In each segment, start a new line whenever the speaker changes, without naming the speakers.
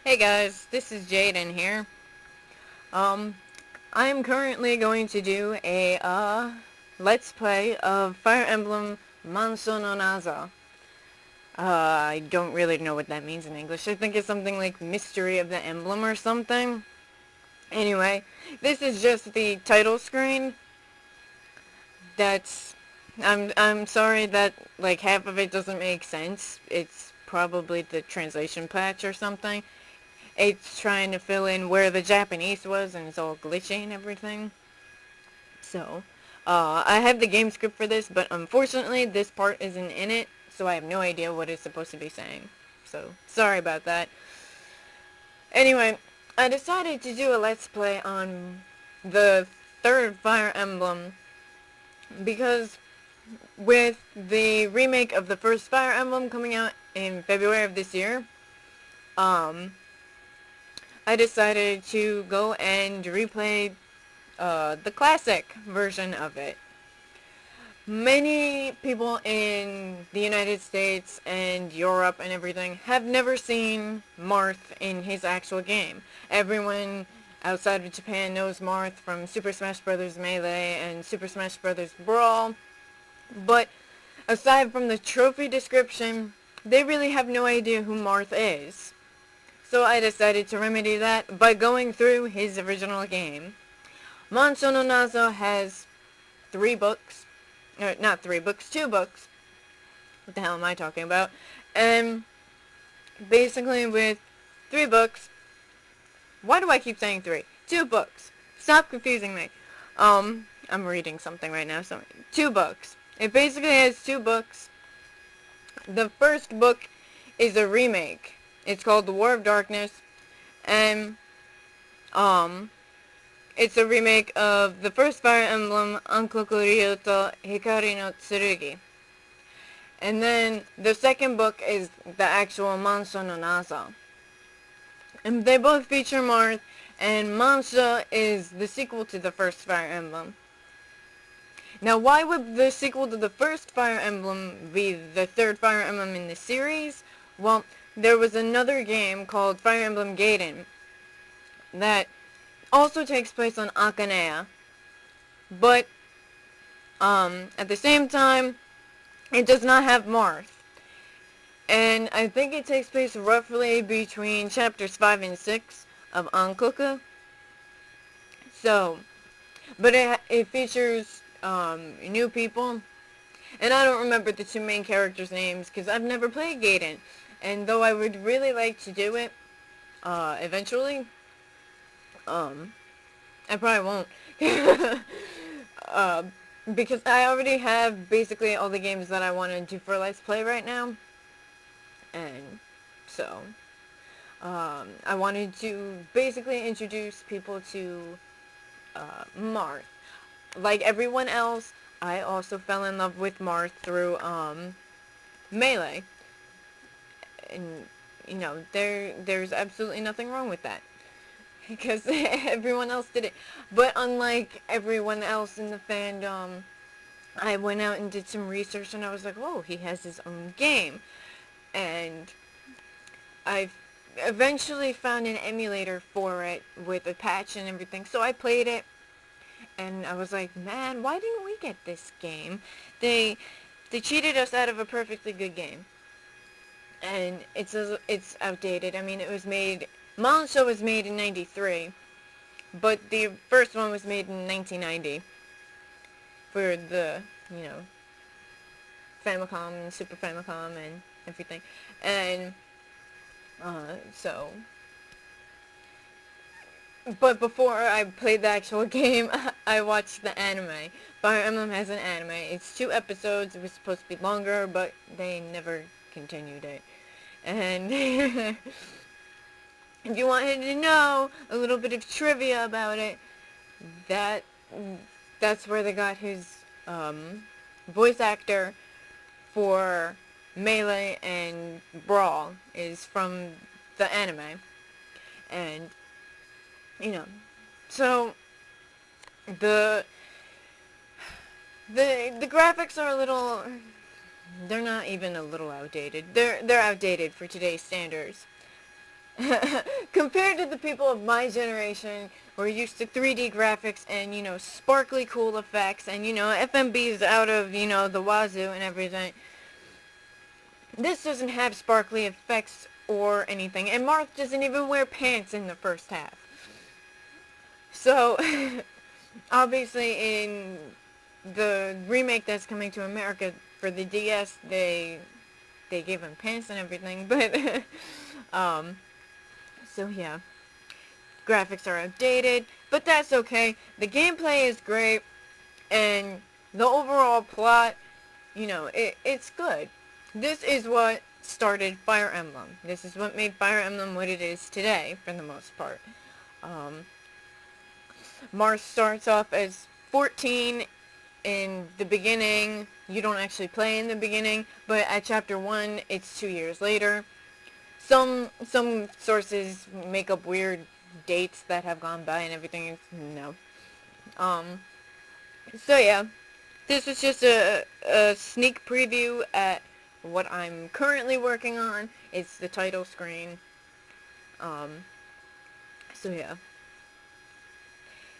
Hey guys, this is Jaden here. Um, I'm currently going to do a, Let's Play of Fire Emblem Monshou no Nazo. I don't really know what that means in English. I think it's something like Mystery of the Emblem or something. Anyway, this is just the title screen. That's... I'm sorry that, like, half of it doesn't make sense. It's probably the translation patch or something. It's trying to fill in where the Japanese was, and it's all glitchy and everything. So, I have the game script for this, but unfortunately this part isn't in it, so I have no idea what it's supposed to be saying. So, sorry about that. Anyway, I decided to do a Let's Play on the third Fire Emblem, because with the remake of the first Fire Emblem coming out in February of this year, um, I decided to go and replay the classic version of it. Many people in the United States and Europe and everything have never seen Marth in his actual game. Everyone outside of Japan knows Marth from Super Smash Bros. Melee and Super Smash Bros. Brawl, but aside from the trophy description, they really have no idea who Marth is. So I decided to remedy that by going through his original game. Monshou no Nazo has 3 books. Not 3 books, 2 books. What the hell am I talking about? And basically with 3 books, why do I keep saying 3? 2 books. Stop confusing me. I'm reading something right now, so 2 books. It basically has 2 books. The first book is a remake. It's called The War of Darkness, and, it's a remake of the first Fire Emblem, Ankoku Ryoto Hikari no Tsurugi. And then the second book is the actual Monshou no Nazo. And they both feature Marth, and Monshou is the sequel to the first Fire Emblem. Now, why would the sequel to the first Fire Emblem be the third Fire Emblem in the series? Well, there was another game called Fire Emblem Gaiden that also takes place on Akanea, but at the same time, it does not have Marth. And I think it takes place roughly between chapters 5 and 6 of Ankoku. So, but it features new people, and I don't remember the 2 main characters' names because I've never played Gaiden. And though I would really like to do it eventually, I probably won't. uh, because I already have basically all the games that I want to do for Let's Play right now. And so, I wanted to basically introduce people to Marth. Like everyone else, I also fell in love with Marth through Melee. And, there's absolutely nothing wrong with that. Because everyone else did it. But unlike everyone else in the fandom, I went out and did some research and I was like, whoa, he has his own game. And I eventually found an emulator for it with a patch and everything. So I played it and I was like, man, why didn't we get this game? They cheated us out of a perfectly good game. And it's outdated. I mean, it was made... Monshou was made in 93, but the first one was made in 1990 for the, Famicom and Super Famicom and everything. And, so... But before I played the actual game, I watched the anime. Fire Emblem has an anime. It's 2 episodes. It was supposed to be longer, but they never continued it. And if you wanted to know a little bit of trivia about it, that's where they got his voice actor for Melee and Brawl is from the anime. And so the graphics are a little... They're not even a little outdated. They're outdated for today's standards. Compared to the people of my generation who are used to 3D graphics and, sparkly cool effects and, FMBs out of, the wazoo and everything. This doesn't have sparkly effects or anything, and Marth doesn't even wear pants in the first half. So, obviously in the remake that's coming to America for the DS, they gave him pants and everything, but, so yeah. Graphics are outdated, but that's okay. The gameplay is great, and the overall plot, it's good. This is what started Fire Emblem. This is what made Fire Emblem what it is today, for the most part. Mars starts off as 14 in the beginning. You don't actually play in the beginning, but at chapter 1, it's 2 years later. Some sources make up weird dates that have gone by and everything. No. So yeah, this was just a sneak preview at what I'm currently working on. It's the title screen. So yeah.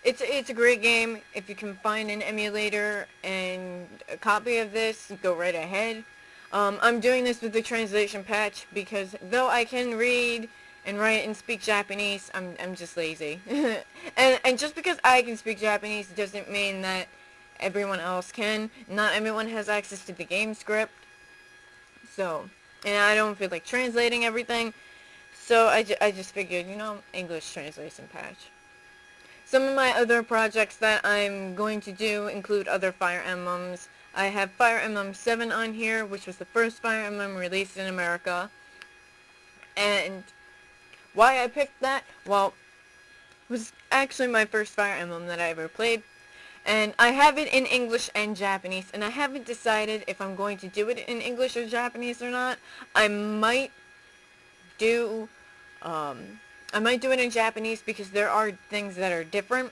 It's a great game. If you can find an emulator and a copy of this, go right ahead. I'm doing this with the translation patch because though I can read and write and speak Japanese, I'm just lazy. and just because I can speak Japanese doesn't mean that everyone else can. Not everyone has access to the game script. So, and I don't feel like translating everything. So I just figured, English translation patch. Some of my other projects that I'm going to do include other Fire Emblems. I have Fire Emblem 7 on here, which was the first Fire Emblem released in America. And why I picked that? Well, it was actually my first Fire Emblem that I ever played. And I have it in English and Japanese, and I haven't decided if I'm going to do it in English or Japanese or not. I might do it in Japanese because there are things that are different.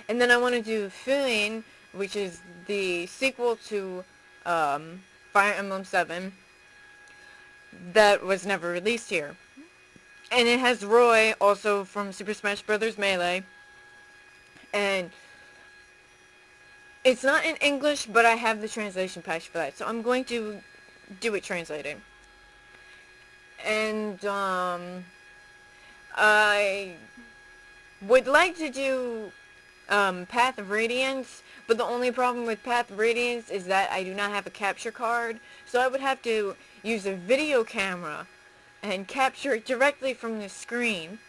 And then I want to do Fuin, which is the sequel to Fire Emblem 7 that was never released here. And it has Roy, also from Super Smash Bros. Melee. And it's not in English, but I have the translation patch for that. So I'm going to do it translated. And I would like to do Path of Radiance, but the only problem with Path of Radiance is that I do not have a capture card, so I would have to use a video camera and capture it directly from the screen.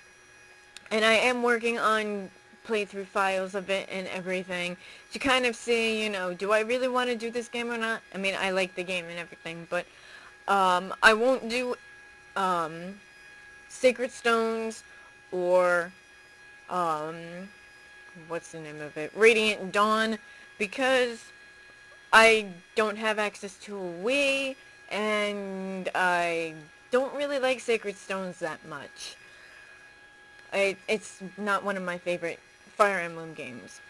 And I am working on playthrough files of it and everything to kind of see, do I really want to do this game or not? I mean, I like the game and everything, but I won't do Sacred Stones or what's the name of it? Radiant Dawn, because I don't have access to a Wii, and I don't really like Sacred Stones that much. It's not one of my favorite Fire Emblem games.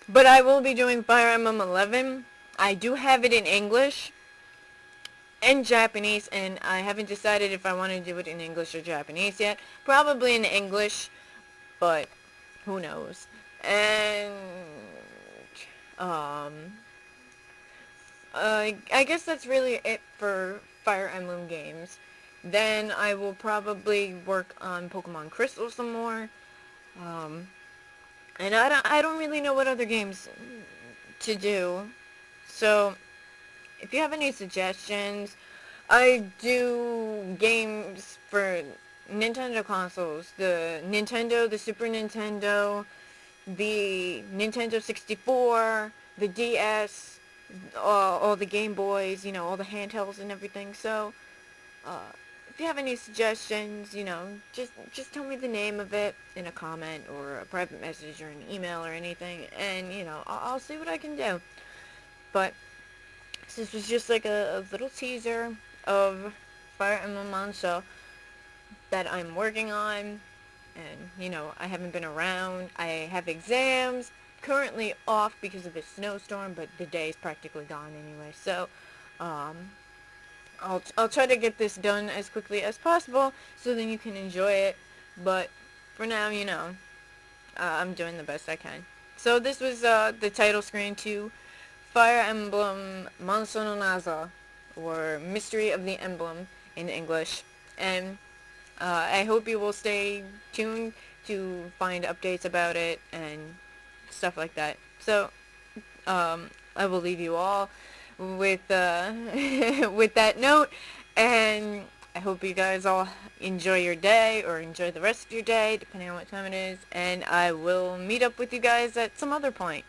But I will be doing Fire Emblem 11. I do have it in English and Japanese, and I haven't decided if I want to do it in English or Japanese yet. Probably in English, but who knows. And I guess that's really it for Fire Emblem games. Then I will probably work on Pokemon Crystal some more. And I don't really know what other games to do. So if you have any suggestions, I do games for Nintendo consoles. The Nintendo, the Super Nintendo, the Nintendo 64, the DS, all the Game Boys, all the handhelds and everything. So, if you have any suggestions, just tell me the name of it in a comment or a private message or an email or anything, and, I'll see what I can do. But this was just like a little teaser of Fire Emblem Monshou that I'm working on, and, I haven't been around. I have exams currently off because of a snowstorm, but the day is practically gone anyway, so, I'll try to get this done as quickly as possible so then you can enjoy it. But for now, I'm doing the best I can. So this was the title screen to Fire Emblem Monshou no Nazo, or Mystery of the Emblem in English. And I hope you will stay tuned to find updates about it and stuff like that. So I will leave you all with with that note, and I hope you guys all enjoy your day or enjoy the rest of your day, depending on what time it is. And I will meet up with you guys at some other point.